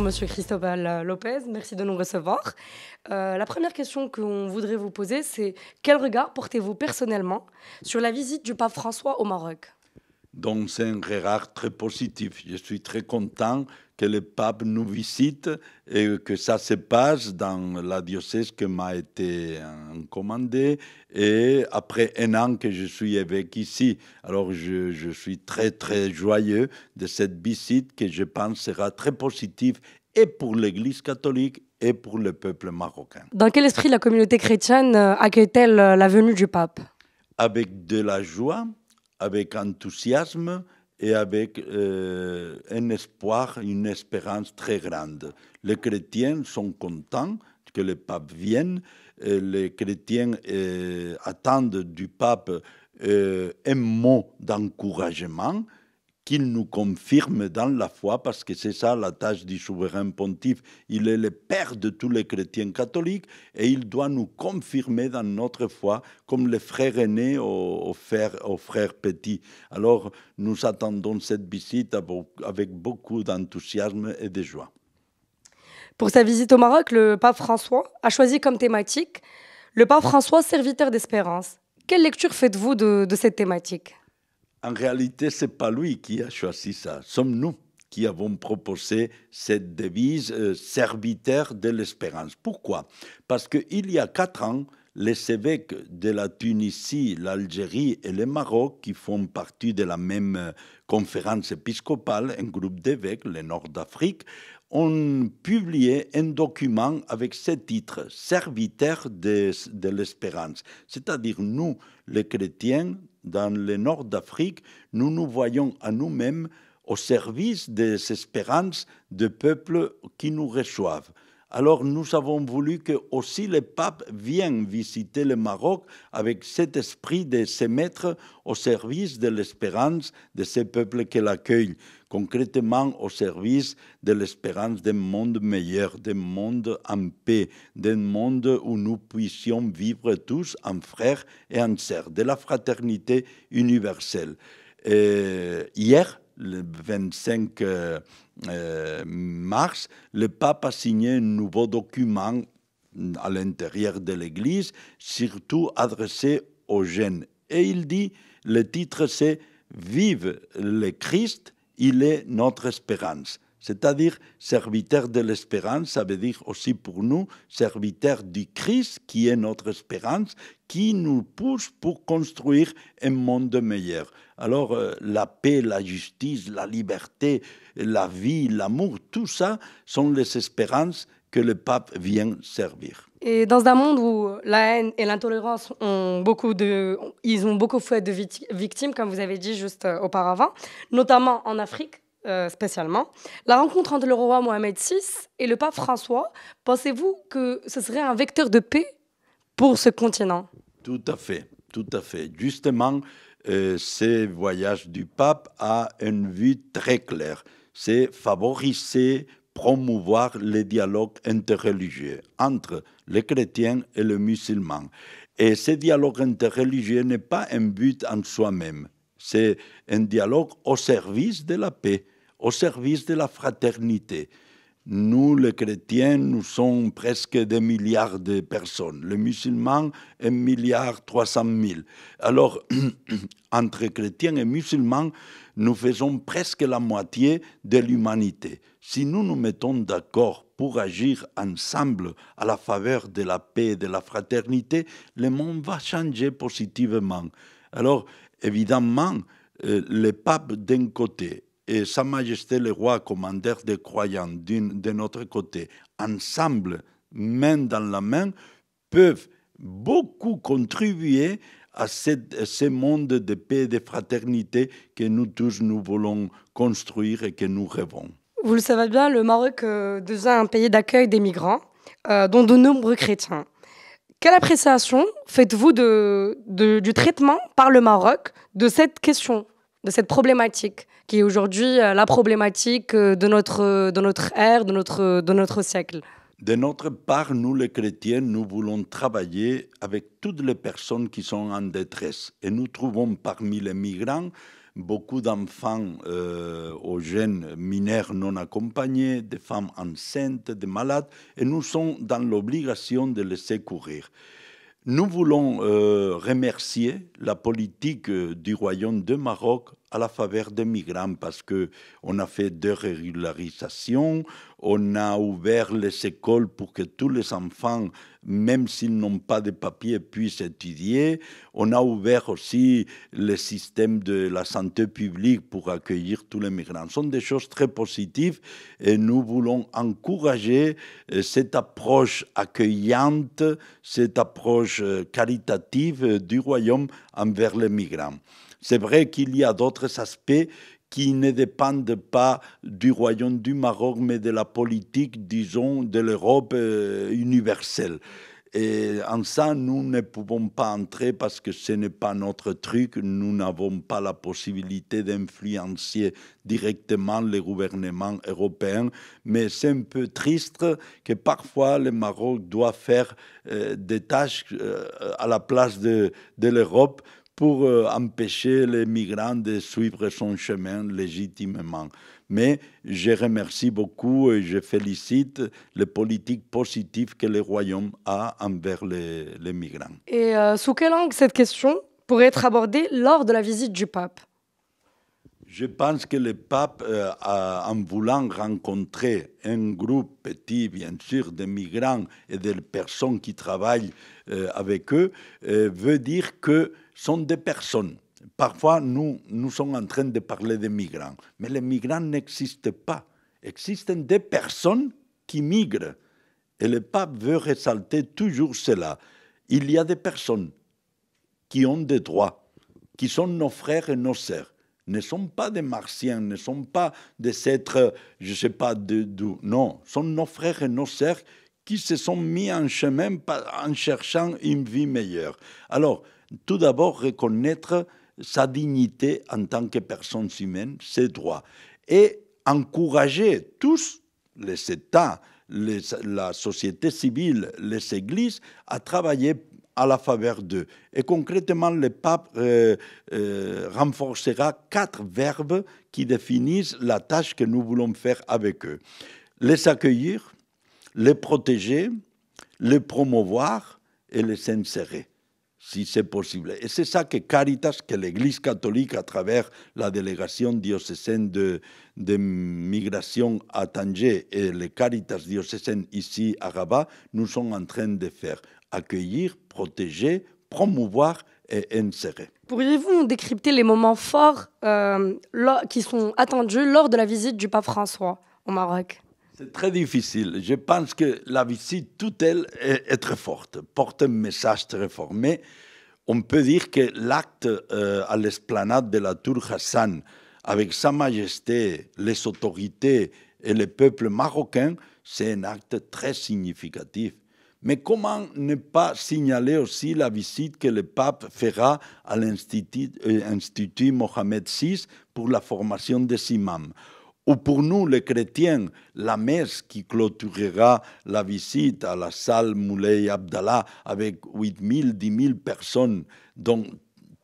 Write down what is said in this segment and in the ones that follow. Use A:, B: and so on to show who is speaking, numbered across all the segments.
A: Monsieur Cristobal Lopez. Merci de nous recevoir. La première question qu'on voudrait vous poser, c'est quel regard portez-vous personnellement sur la visite du pape François au Maroc?
B: Donc c'est un regard très positif. Je suis très content que le pape nous visite et que ça se passe dans la diocèse qui m'a été commandée et après un an que je suis évêque ici. Alors je suis très très joyeux de cette visite que je pense sera très positive et pour l'Église catholique et pour le peuple marocain.
A: Dans quel esprit la communauté chrétienne accueille-t-elle la venue du pape?
B: Avec de la joie, avec enthousiasme et avec un espoir, une espérance très grande. Les chrétiens sont contents que le pape vienne. Les chrétiens attendent du pape un mot d'encouragement qu'il nous confirme dans la foi, parce que c'est ça la tâche du souverain pontife. Il est le père de tous les chrétiens catholiques et il doit nous confirmer dans notre foi, comme les frères aînés aux frères petits. Alors, nous attendons cette visite avec beaucoup d'enthousiasme et de joie.
A: Pour sa visite au Maroc, le pape François a choisi comme thématique le pape François, serviteur d'espérance. Quelle lecture faites-vous de cette thématique?
B: En réalité, ce n'est pas lui qui a choisi ça. Sommes nous qui avons proposé cette devise serviteur de l'espérance. Pourquoi? Parce qu'il y a 4 ans, les évêques de la Tunisie, l'Algérie et le Maroc, qui font partie de la même conférence épiscopale, un groupe d'évêques, le Nord d'Afrique, ont publié un document avec ce titre, Serviteur de l'espérance. C'est-à-dire, nous, les chrétiens, dans le nord d'Afrique, nous nous voyons à nous-mêmes au service des espérances des peuples qui nous reçoivent. Alors nous avons voulu que aussi le pape vienne visiter le Maroc avec cet esprit de se mettre au service de l'espérance de ces peuples qui l'accueillent, concrètement au service de l'espérance d'un monde meilleur, d'un monde en paix, d'un monde où nous puissions vivre tous en frères et en sœurs, de la fraternité universelle. Hier, le 25 mars, le pape a signé un nouveau document à l'intérieur de l'Église, surtout adressé aux jeunes. Et il dit, le titre c'est « Vive le Christ, il est notre espérance ». C'est-à-dire, serviteur de l'espérance, ça veut dire aussi pour nous, serviteur du Christ, qui est notre espérance, qui nous pousse pour construire un monde meilleur. Alors, la paix, la justice, la liberté, la vie, l'amour, tout ça sont les espérances que le pape vient servir.
A: Et dans un monde où la haine et l'intolérance ont beaucoup fait de victimes, comme vous avez dit juste auparavant, notamment en Afrique, spécialement. La rencontre entre le roi Mohamed VI et le pape François, pensez-vous que ce serait un vecteur de paix pour ce continent?
B: Tout à fait, tout à fait. Justement, ce voyage du pape a une vue très claire. C'est favoriser, promouvoir le dialogue interreligieux entre les chrétiens et les musulmans. Et ce dialogue interreligieux n'est pas un but en soi-même. C'est un dialogue au service de la paix, au service de la fraternité. Nous, les chrétiens, nous sommes presque 2 milliards de personnes. Les musulmans, 1,3 milliard. Alors, entre chrétiens et musulmans, nous faisons presque la moitié de l'humanité. Si nous nous mettons d'accord pour agir ensemble à la faveur de la paix et de la fraternité, le monde va changer positivement. Alors, évidemment, le pape d'un côté et Sa Majesté le roi, commandeur des croyants, de notre côté, ensemble, main dans la main, peuvent beaucoup contribuer à ce monde de paix et de fraternité que nous tous nous voulons construire et que nous rêvons.
A: Vous le savez bien, le Maroc devient un pays d'accueil des migrants, dont de nombreux chrétiens. Quelle appréciation faites-vous du traitement par le Maroc de cette question, de cette problématique, qui est aujourd'hui la problématique de notre ère, de notre siècle?
B: De notre part, nous les chrétiens, nous voulons travailler avec toutes les personnes qui sont en détresse. Et nous trouvons parmi les migrants beaucoup d'enfants aux jeunes mineurs non accompagnés, des femmes enceintes, des malades, et nous sommes dans l'obligation de les secourir. Nous voulons remercier la politique du Royaume de Maroc à la faveur des migrants parce qu'on a fait des régularisations, on a ouvert les écoles pour que tous les enfants, même s'ils n'ont pas de papiers, puissent étudier. On a ouvert aussi le système de la santé publique pour accueillir tous les migrants. Ce sont des choses très positives et nous voulons encourager cette approche accueillante, cette approche caritative du Royaume envers les migrants. C'est vrai qu'il y a d'autres aspects qui ne dépendent pas du Royaume du Maroc, mais de la politique, disons, de l'Europe universelle. Et en ça, nous ne pouvons pas entrer parce que ce n'est pas notre truc. Nous n'avons pas la possibilité d'influencer directement les gouvernements européens. Mais c'est un peu triste que parfois le Maroc doit faire des tâches à la place de l'Europe pour empêcher les migrants de suivre son chemin légitimement. Mais je remercie beaucoup et je félicite les politiques positives que le Royaume a envers les migrants.
A: Et sous quel angle cette question pourrait être abordée lors de la visite du pape?
B: Je pense que le pape, en voulant rencontrer un groupe petit, bien sûr, de migrants et de personnes qui travaillent avec eux, veut dire que sont des personnes. Parfois, nous sommes en train de parler des migrants, mais les migrants n'existent pas. Existent des personnes qui migrent. Et le pape veut ressalter toujours cela. Il y a des personnes qui ont des droits, qui sont nos frères et nos sœurs. Ne sont pas des martiens, ne sont pas des êtres, je ne sais pas d'où. Non, sont nos frères et nos sœurs qui se sont mis en chemin en cherchant une vie meilleure. Alors, tout d'abord, reconnaître sa dignité en tant que personne humaine, ses droits, et encourager tous les États, la société civile, les églises, à travailler à la faveur d'eux. Et concrètement, le pape renforcera 4 verbes qui définissent la tâche que nous voulons faire avec eux. Les accueillir, les protéger, les promouvoir et les insérer, si c'est possible. Et c'est ça que Caritas, que l'Église catholique, à travers la délégation diocésaine de migration à Tanger et les Caritas diocésaines ici à Rabat, nous sommes en train de faire. Accueillir, protéger, promouvoir et insérer.
A: Pourriez-vous nous décrypter les moments forts qui sont attendus lors de la visite du pape François au Maroc?
B: C'est très difficile. Je pense que la visite, toute elle, est très forte, porte un message très fort. Mais on peut dire que l'acte à l'esplanade de la Tour Hassan, avec Sa Majesté, les autorités et le peuple marocain, c'est un acte très significatif. Mais comment ne pas signaler aussi la visite que le pape fera à l'Institut Mohamed VI pour la formation des imams? Ou pour nous, les chrétiens, la messe qui clôturera la visite à la salle Moulay Abdallah avec 8 000, 10 000 personnes. Donc,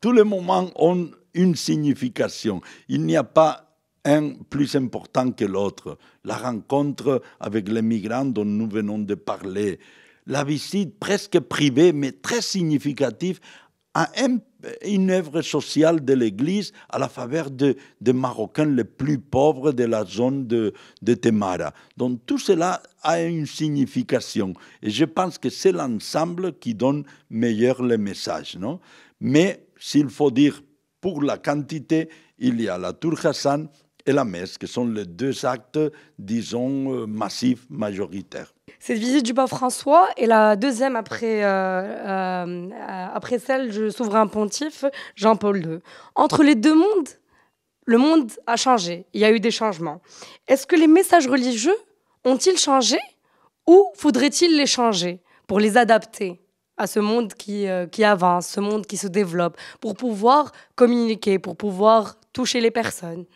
B: tous les moments ont une signification. Il n'y a pas un plus important que l'autre. La rencontre avec les migrants dont nous venons de parler, la visite presque privée, mais très significative, à une œuvre sociale de l'Église à la faveur des Marocains les plus pauvres de la zone de Temara. Donc tout cela a une signification. Et je pense que c'est l'ensemble qui donne meilleur le message. Non? Mais s'il faut dire pour la quantité, il y a la Tour Hassan et la messe, qui sont les 2 actes, disons, massifs, majoritaires.
A: Cette visite du pape François est la deuxième après celle du souverain pontife Jean-Paul II. Entre les 2 mondes, le monde a changé. Il y a eu des changements. Est-ce que les messages religieux ont-ils changé ou faudrait-il les changer pour les adapter à ce monde qui avance, ce monde qui se développe, pour pouvoir communiquer, pour pouvoir toucher les personnes?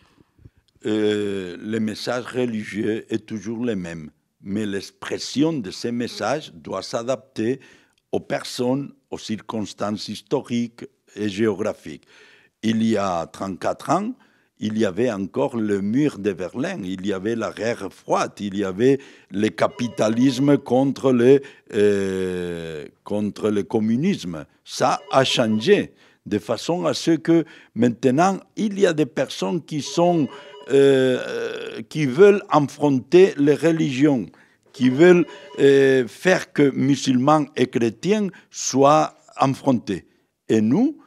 B: Le message religieux est toujours le même. Mais l'expression de ces messages doit s'adapter aux personnes, aux circonstances historiques et géographiques. il y a 34 ans, il y avait encore le mur de Berlin, il y avait la guerre froide, il y avait le capitalisme contre le communisme. Ça a changé de façon à ce que maintenant, il y a des personnes qui veulent affronter les religions, qui veulent faire que musulmans et chrétiens soient affrontés. Et nous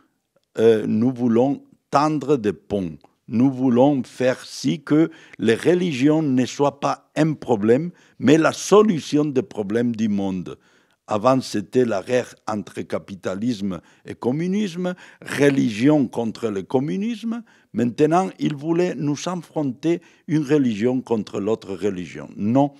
B: voulons tendre des ponts. Nous voulons faire si que les religions ne soient pas un problème, mais la solution des problèmes du monde. Avant, c'était la guerre entre capitalisme et communisme, religion contre le communisme. Maintenant, ils voulaient nous affronter une religion contre l'autre religion. Non,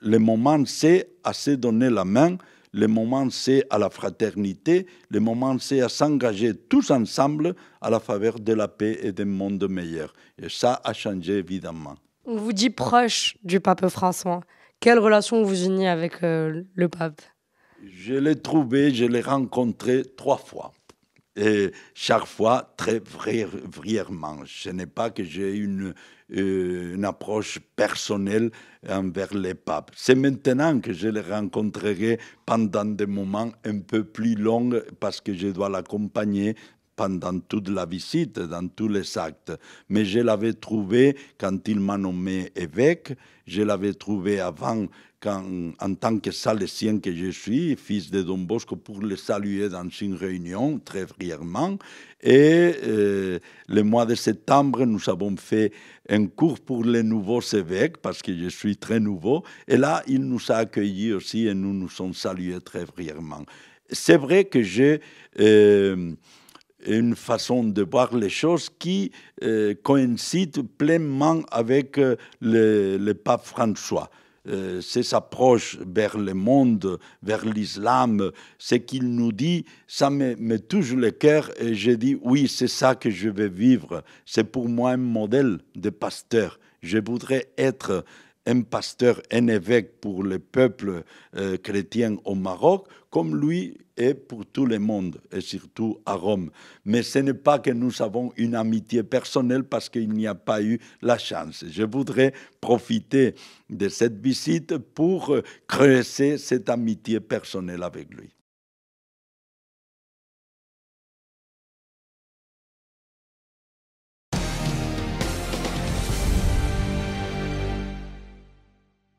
B: le moment, c'est à se donner la main, le moment, c'est à la fraternité, le moment, c'est à s'engager tous ensemble à la faveur de la paix et d'un monde meilleur. Et ça a changé, évidemment.
A: On vous dit proche du pape François. Quelle relation vous unit avec le pape?
B: Je l'ai trouvé, je l'ai rencontré 3 fois. Et chaque fois, très brièvement. Ce n'est pas que j'ai une approche personnelle envers les papes. C'est maintenant que je les rencontrerai pendant des moments un peu plus longs parce que je dois l'accompagner pendant toute la visite, dans tous les actes. Mais je l'avais trouvé quand il m'a nommé évêque, je l'avais trouvé avant en tant que salésien que je suis, fils de Don Bosco, pour le saluer dans une réunion, très brièvement. Et le mois de septembre, nous avons fait un cours pour les nouveaux évêques, parce que je suis très nouveau. Et là, il nous a accueillis aussi et nous nous sommes salués très brièvement. C'est vrai que j'ai une façon de voir les choses qui coïncide pleinement avec le pape François. Ses approches vers le monde, vers l'islam, ce qu'il nous dit, ça me touche le cœur et je dis oui, c'est ça que je veux vivre. C'est pour moi un modèle de pasteur. Je voudrais être un pasteur, un évêque pour le peuple chrétien au Maroc, comme lui est pour tout le monde, et surtout à Rome. Mais ce n'est pas que nous avons une amitié personnelle parce qu'il n'y a pas eu la chance. Je voudrais profiter de cette visite pour creuser cette amitié personnelle avec lui.